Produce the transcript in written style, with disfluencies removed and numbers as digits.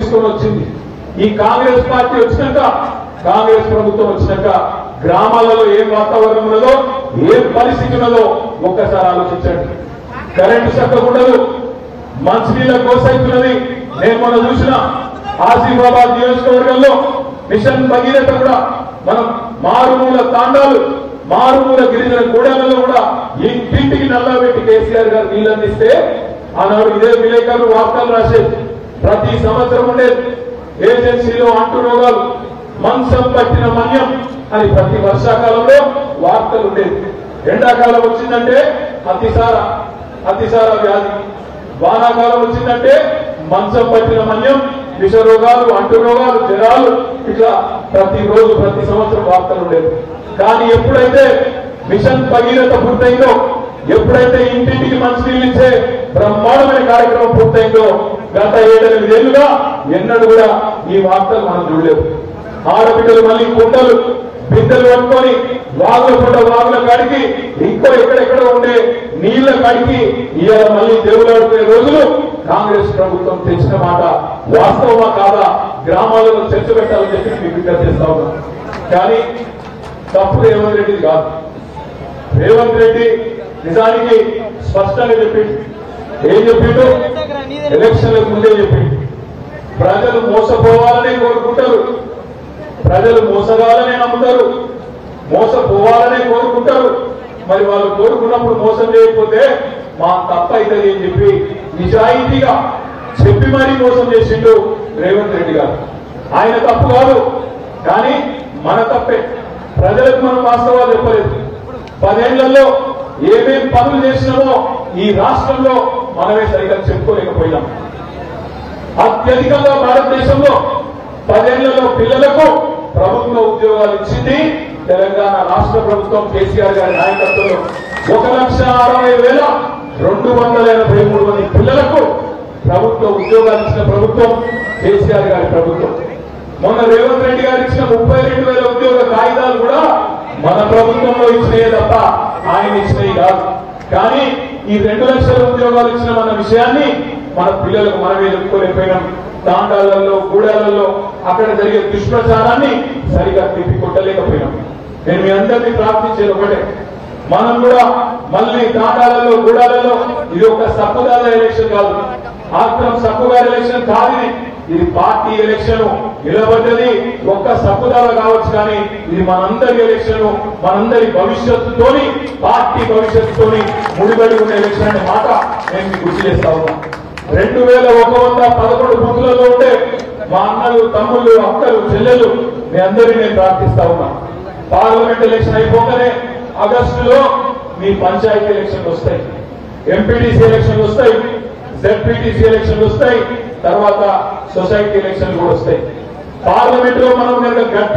తీసుకొని వచ్చింది. ఈ కాంగ్రెస్ పార్టీ వచ్చినాక, కాంగ్రెస్ ప్రభుత్వం వచ్చినాక గ్రామాలలో ఏం వాతావరణం ఉన్నదో, ఏం పరిస్థితి ఉన్నదో ఒక్కసారి ఆలోచించండి. కరెంటు చక్కగా ఉండదు, మంచినీళ్ళ కోసైతున్నది. నేను మొన్న చూసిన ఆసిఫాబాద్ నియోజకవర్గంలో మిషన్ భగీరథ కూడా మనం మారుమూల తాండాలు, మారుమూల గిరిజన గూడాలలో కూడా ఇంటింటికి నల్లబెట్టి కేసీఆర్ గారు నీళ్ళు అందిస్తే ఆనాడు ఇదే విలేకరులు వార్తలు రాసేది. ప్రతి సంవత్సరం ఉండేది ఏజెన్సీలో అంటు రోగాలు, మంచం పట్టిన మన్యం అని ప్రతి వర్షాకాలంలో వార్తలు ఉండేది. ఎండాకాలం వచ్చిందంటే అతిసార వ్యాధి, వానాకాలం వచ్చిందంటే మంచం పట్టిన మన్యం, విష రోగాలు, అంటు రోగాలు, జ్వరాలు, ఇట్లా ప్రతిరోజు ప్రతి సంవత్సరం వార్తలు ఉండేది. కానీ ఎప్పుడైతే మిషన్ భగీరథ పూర్తయిందో, ఎప్పుడైతే ఇంటింటికి మంచినీళ్ళు ఇచ్చే బ్రహ్మాండమైన కార్యక్రమం పూర్తయిందో, గత 7-8 ఏళ్లుగా ఎన్నడూ కూడా ఈ వార్తలు మనం చూడలేదు. ఆడబిడ్డలు మళ్ళీ కుండలు బిడ్డలు పట్టుకొని వాగుల కాడికి ఇంకో ఎక్కడెక్కడ ఉండే నీళ్ల కాడికి ఇవాళ మళ్ళీ దేవులాడుకునే రోజులు కాంగ్రెస్ ప్రభుత్వం తెచ్చిన మాట వాస్తవమా కాదా గ్రామాలలో చర్చ పెట్టాలని చెప్పి మీకు విజ్ఞప్తి చేస్తా ఉన్నాం. కానీ తప్పు రేవంత్ రెడ్డిది కాదు. రేవంత్ రెడ్డి నిజానికి స్పష్టంగా చెప్పిండు. ఏం చెప్పిండు? ఎలక్షన్లకు ముందే చెప్పిండు. ప్రజలు మోసపోవాలని కోరుకుంటారు, ప్రజలు మోసగాలనే నమ్ముతారు, మోసపోవాలనే కోరుకుంటారు. మరి వాళ్ళు కోరుకున్నప్పుడు మోసం చేయకపోతే మా తప్ప అవుతుంది అని చెప్పి నిజాయితీగా చెప్పి మరీ మోసం చేసిండు రేవంత్ రెడ్డి గారు. ఆయన తప్పు కాదు, కానీ మన తప్పే. ప్రజలకు మనం వాస్తవాలు చెప్పలేదు. 10 ఏళ్లలో ఏమేం పనులు చేసినామో ఈ రాష్ట్రంలో మనమే సరిగ్గా చెప్పుకోలేకపోయినాం. అత్యధికంగా భారతదేశంలో 10 ఏళ్లలో పిల్లలకు ప్రభుత్వ ఉద్యోగాలు ఇచ్చింది తెలంగాణ రాష్ట్ర ప్రభుత్వం కేసీఆర్ గారి నాయకత్వంలో. 1,60,283 మంది పిల్లలకు ప్రభుత్వ ఉద్యోగాలు ఇచ్చిన ప్రభుత్వం కేసీఆర్ గారి ప్రభుత్వం. మొన్న రేవంత్ రెడ్డి గారు ఇచ్చిన 32,000 ఉద్యోగ కాగితాలు కూడా మన ప్రభుత్వంలో ఇచ్చినాయే తప్ప ఆయన ఇచ్చినవి కాదు. కానీ ఈ 2 లక్షల ఉద్యోగాలు ఇచ్చిన మన విషయాన్ని మన పిల్లలకు మనమే చెప్పుకోలేకపోయినాం. తాండాలలో, గూడాలలో అక్కడ జరిగే దుష్ప్రచారాన్ని సరిగా తిప్పికొట్టలేకపోయినాం. నేను మీ అందరినీ ప్రార్థించేది ఒకటే, మనం కూడా మళ్ళీ తాండాలలో, గూడాలలో ఇది ఒక సక్కుదాల ఎలక్షన్ కాదు, ఆత్రం సక్కుగారి ఎలక్షన్ కాదు. ఇది పార్టీ ఎలక్షన్. నిలబడ్డది ఒక్క సక్కుదాల కావచ్చు, కానీ ఇది మనందరి ఎలక్షన్, మనందరి భవిష్యత్తుతోని, పార్టీ భవిష్యత్తుతోని ముడిపడి ఉన్న ఎలక్షన్ అనే మాట నేను మీకు గుర్తు చేస్తా ఉన్నా. 2111 బూతులలో ఉండే మా అన్నలు, తమ్ముళ్ళు, అక్కలు, చెల్లెలు మీ అందరినీ నేను ప్రార్థిస్తా ఉన్నా. పార్లమెంట్ ఎలక్షన్ అయిపోగానే ఆగస్టులో మీ పంచాయతీ ఎలక్షన్లు వస్తాయి, ఎంపీటీసీ ఎలక్షన్లు వస్తాయి, జెడ్పీటీసీ ఎలక్షన్లు వస్తాయి, తర్వాత సొసైటీ ఎలక్షన్లు కూడా వస్తాయి. పార్లమెంట్ లో మనం కనుక గట్టి